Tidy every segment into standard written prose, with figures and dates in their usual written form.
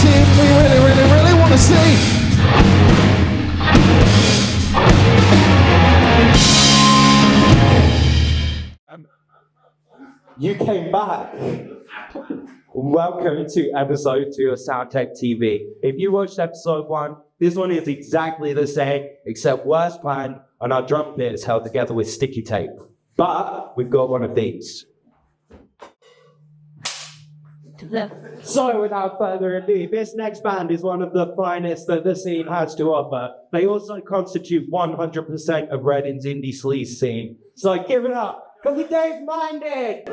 team we really want to see. You came back. Welcome to episode 2 of sound-checkTV. If you watched episode 1, this one is exactly the same, except worse planned, and our drum bit is held together with sticky tape. But we've got one of these. So without further ado, this next band is one of the finest that the scene has to offer. They also constitute 100% of Reading's indie sleaze scene. So give it up for the Dazed Minded!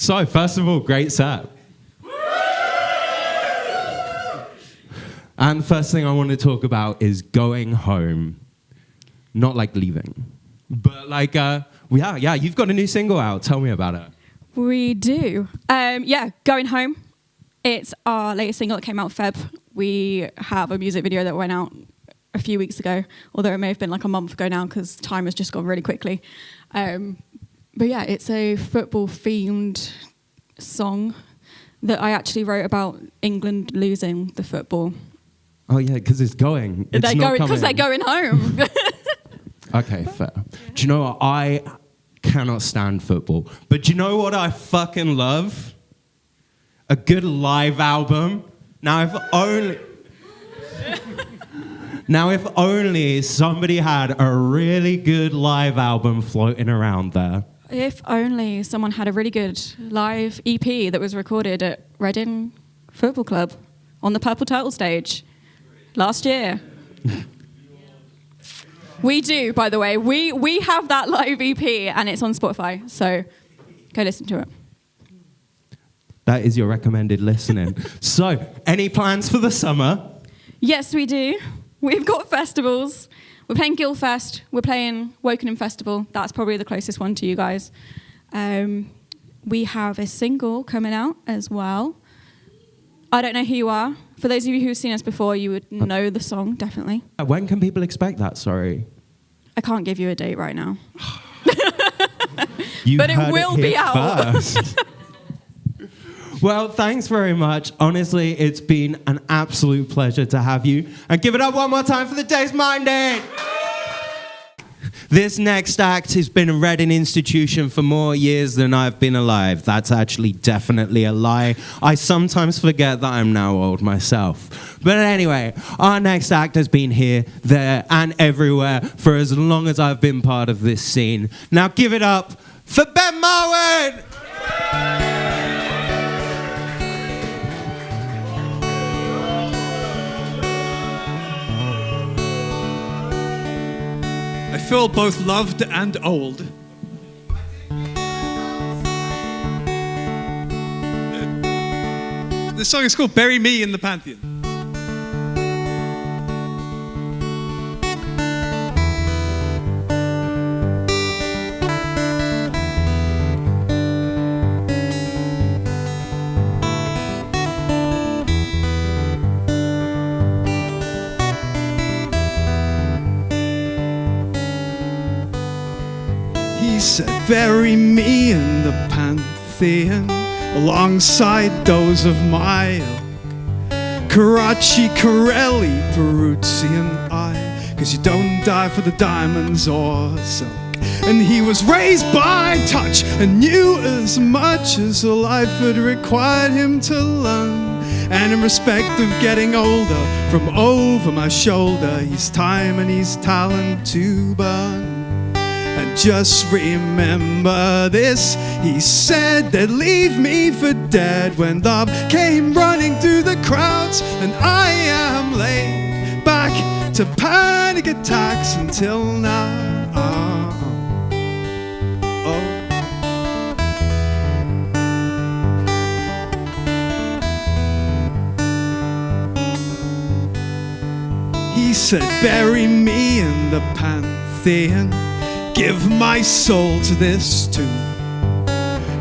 So, first of all, great set. And the first thing I want to talk about is going home. Not like leaving, but like, yeah, you've got a new single out. Tell me about it. We do. Going Home. It's our latest single that came out Feb. We have a music video that went out a few weeks ago, although it may have been like a month ago now because time has just gone really quickly. But yeah, it's a football-themed song that I actually wrote about England losing the football. Oh yeah, because it's going. It's not coming. Because they're going home. Okay, fair. Do you know what? I cannot stand football. But do you know what I fucking love? A good live album. Now, if only somebody had a really good live album floating around there. If only someone had a really good live EP that was recorded at Reading Football Club on the Purple Turtle stage last year. We do, by the way. We have that live EP and it's on Spotify, so go listen to it. That is your recommended listening. So, any plans for the summer? Yes, we do. We've got festivals. We're playing Guildfest. We're playing Wokingham Festival. That's probably the closest one to you guys. We have a single coming out as well. I Don't Know Who You Are. For those of you who've seen us before, you would know the song, definitely. When can people expect that? Sorry. I can't give you a date right now. But it will be out. First. Well, thanks very much. Honestly, it's been an absolute pleasure to have you. And give it up one more time for the Dazed Minded. This next act has been a Reading institution for more years than I've been alive. That's actually definitely a lie. I sometimes forget that I'm now old myself. But anyway, our next act has been here, there, and everywhere for as long as I've been part of this scene. Now give it up for Marwood! I feel both loved and old. This song is called Bury Me in the Pantheon. He said, bury me in the Pantheon alongside those of my ilk, Karachi, Corelli, Peruzzi and I, 'cause you don't die for the diamonds or silk. And he was raised by touch and knew as much as life had required him to learn. And in respect of getting older, from over my shoulder, he's time and he's talent to burn. And just remember this, he said they'd leave me for dead when love came running through the crowds. And I am laid back to panic attacks until now. He said, bury me in the Pantheon, give my soul to this tune.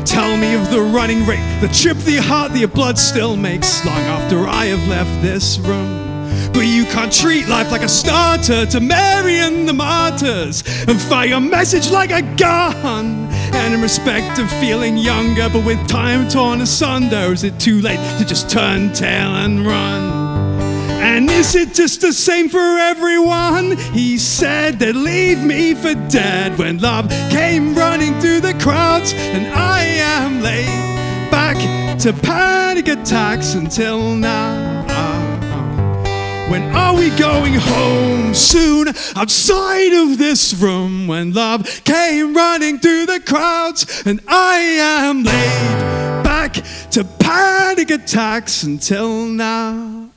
Tell me of the running rate, the trip, the heart that your blood still makes long after I have left this room. But you can't treat life like a starter to Mary and the martyrs and fire a message like a gun. And in respect of feeling younger, but with time torn asunder, is it too late to just turn tail and run? And is it just the same for everyone? He said they'd leave me for dead when love came running through the crowds. And I am laid back to panic attacks until now. When are we going home? Soon, outside of this room, when love came running through the crowds. And I am laid back to panic attacks until now.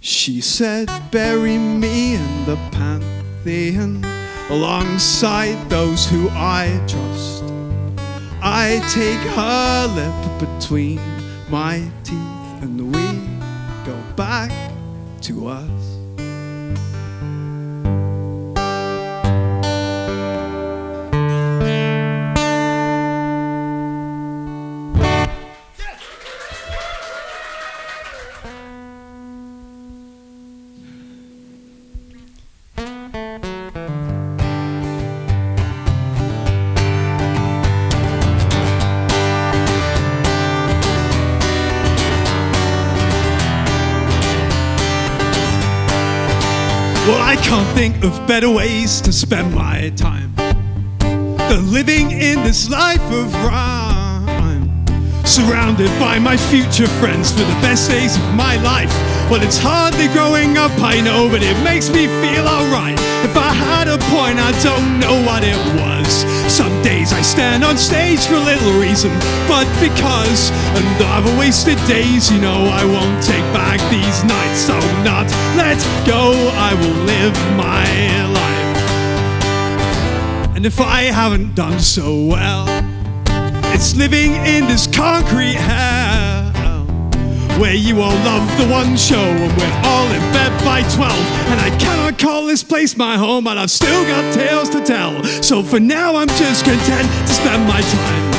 She said, bury me in the Pantheon alongside those who I trust. I take her lip between my teeth and we go back to us. Well, I can't think of better ways to spend my time than living in this life of rhyme, surrounded by my future friends for the best days of my life. Well, it's hardly growing up, I know, but it makes me feel alright. If I had a point, I don't know what it was. Some days I stand on stage for little reason, but because, and I've wasted days, you know, I won't take back these nights. I will not let go, I will live my life. And if I haven't done so well, it's living in this concrete hell, where you all love the one show and we're all in bed by 12. And I cannot call this place my home, and I've still got tales to tell. So for now I'm just content to spend my time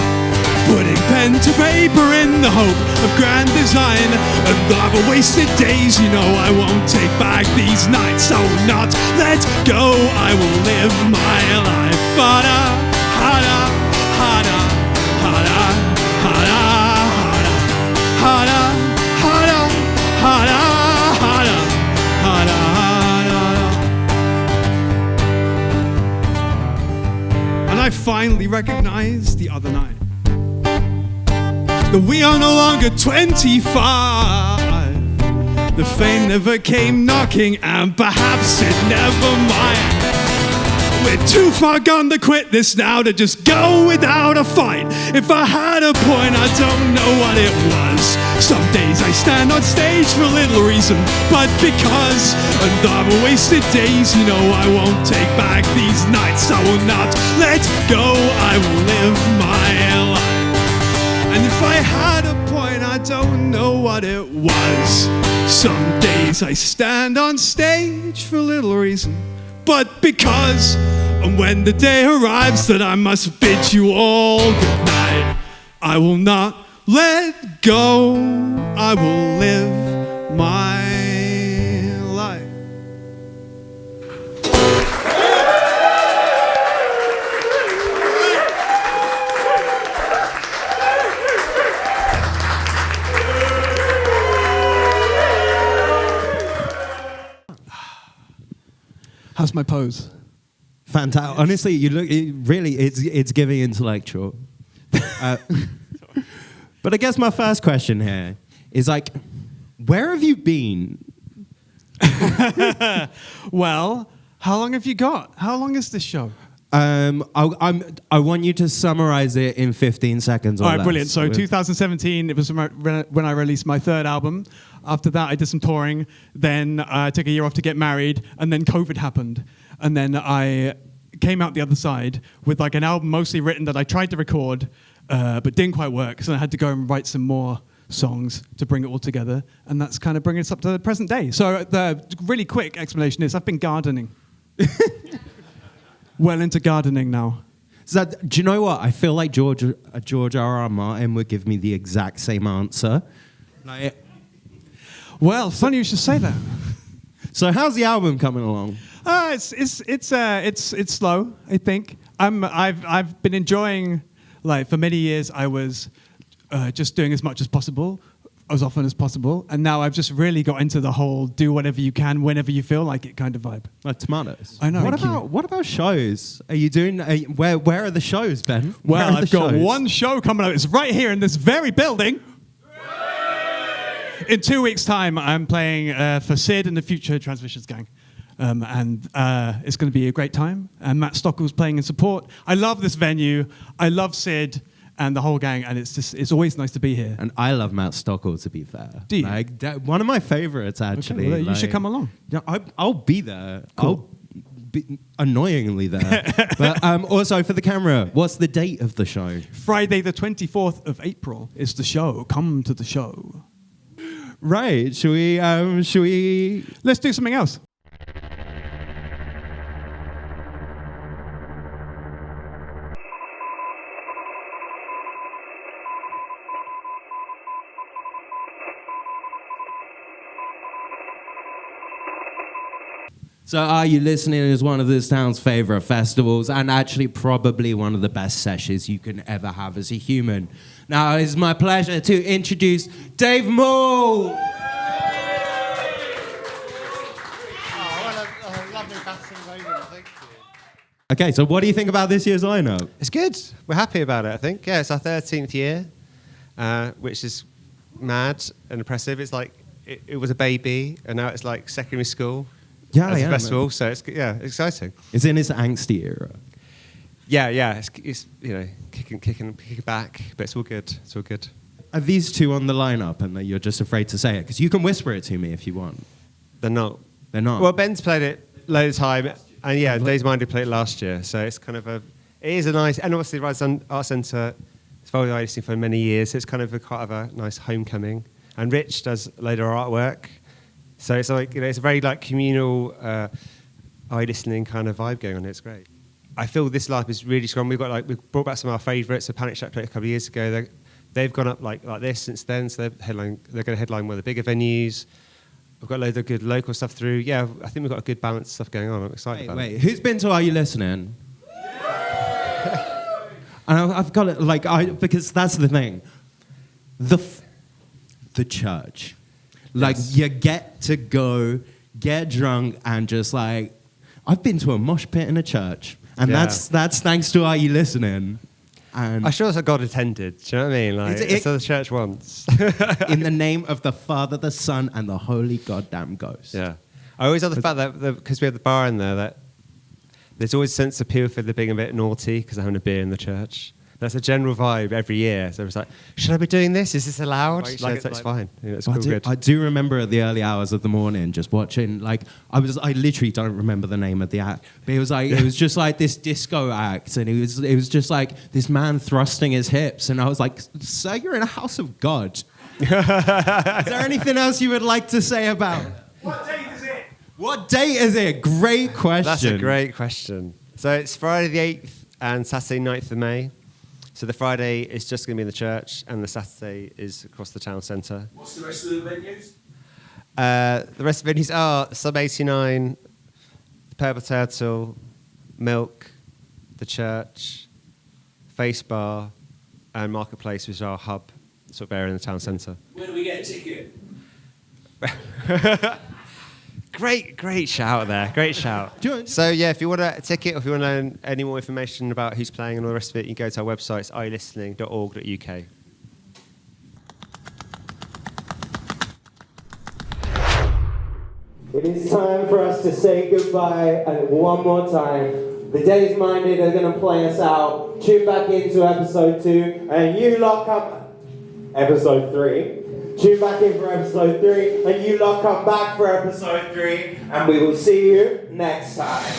putting pen to paper in the hope of grand design. And I've wasted days, you know, I won't take back these nights. I will not let go, I will live my life. Hada, hada, hada, hada, hada, hada, hada, hada, hada, hada, hada. And I finally recognized the other night that we are no longer 25. The fame never came knocking, and perhaps it never might. We're too far gone to quit this now, to just go without a fight. If I had a point, I don't know what it was. Some days I stand on stage for little reason, but because, and I've wasted days, you know, I won't take back these nights. I will not let go, I will live my life. And if I had a point, I don't know what it was. Some days I stand on stage for little reason, but because, and when the day arrives that I must bid you all good night, I will not let go, I will live my life. How's my pose? Fantastic. Honestly, you look. It's giving intellectual. But I guess my first question here is like, where have you been? Well, how long have you got? How long is this show? I want you to summarize it in 15 seconds. All right, brilliant. So 2017, it was when I released my third album. After that, I did some touring. Then I took a year off to get married, and then COVID happened. And then I came out the other side with like an album mostly written that I tried to record, but didn't quite work. So I had to go and write some more songs to bring it all together. And that's kind of bringing us up to the present day. So the really quick explanation is I've been gardening. Well into gardening now. So do you know what? I feel like George R.R. Martin would give me the exact same answer. Well, funny you should say that. So how's the album coming along? It's slow, I think. I've been enjoying, like, for many years I was just doing as much as possible, as often as possible, and now I've just really got into the whole do whatever you can whenever you feel like it kind of vibe. Like tomatoes. I know. What about shows? Are you doing? Where are the shows, Ben? Well, I've got one show coming up. It's right here in this very building. In 2 weeks' time, I'm playing for Sid and the Future Transmissions Gang. And it's going to be a great time. And Matt Stockel's playing in support. I love this venue. I love Sid and the whole gang. And it's always nice to be here. And I love Matt Stockel, to be fair. Do you? One of my favorites, actually. Okay, well, you should come along. No, I'll be there. Cool. I'll annoyingly there. But also for the camera, what's the date of the show? Friday the 24th of April is the show. Come to the show. Right. Should we? Let's do something else. So Are You Listening is one of this town's favourite festivals and actually probably one of the best sessions you can ever have as a human. Now it's my pleasure to introduce Dave Maul. Okay, so what do you think about this year's lineup? It's good. We're happy about it, I think. Yeah, it's our 13th year, which is mad and impressive. It's like it was a baby, and now it's like secondary school. Yeah, as yeah, a festival, man. so it's exciting. It's in its angsty era. Yeah, it's kicking back, but it's all good. It's all good. Are these two on the lineup and that you're just afraid to say it? Because you can whisper it to me if you want. They're not. They're not. Well, Ben's played it loads of time, and yeah, Dazed Minded played it last year, so it's kind of it is a nice, and obviously Rise Art Centre, it's followed IDC for many years, so it's kind of quite of a nice homecoming. And Rich does a load of artwork. So it's like, it's a very like communal, eye-listening kind of vibe going on. It's great. I feel this lineup is really strong. We've brought back some of our favourites. So Panic Shack played a couple of years ago. They've gone up like this since then. So they're going to headline one of the bigger venues. We've got loads of good local stuff through. Yeah, I think we've got a good balance of stuff going on. I'm excited about it. Wait, who's been to Are You Listening? And I've got it because that's the thing. The church. Like, Yes. you get to go, get drunk, and just like... I've been to a mosh pit in a church, and Yeah. that's thanks to Are You Listening? And I'm sure it's a God attended. Do you know what I mean? Like, It's- that's what the church wants. in the name of the Father, the Son, and the Holy Goddamn Ghost. Yeah. I always love the fact that, because we have the bar in there, that there's always a sense of appeal for the being a bit naughty because they're having a beer in the church. That's a general vibe every year. So it's like, should I be doing this? Is this allowed? Like, it's fine. Yeah, it's cool, good. I do remember at the early hours of the morning just watching, like, I literally don't remember the name of the act, but it was just like this disco act, and it was just like this man thrusting his hips, and I was like, sir, you're in a house of God. Is there anything else you would like to say about it? What date is it? What date is it? Great question. That's a great question. So it's Friday the 8th and Saturday 9th of May. So the Friday is just going to be in the church, and the Saturday is across the town centre. What's the rest of the venues? The rest of the venues are Sub 89, the Purple Turtle, Milk, the church, Face Bar, and Marketplace, which is our hub sort of area in the town centre. Where do we get a ticket? Great shout there. Great shout. So, yeah, if you want a ticket or if you want to know any more information about who's playing and all the rest of it, you can go to our website, it's ielistening.org.uk. It is time for us to say goodbye, and one more time. The Dazed Minded are going to play us out. Tune back into episode 2, and you lot come... Episode 3. Tune back in for episode 3, and you lot come back for episode 3, and we will see you next time.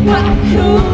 What cool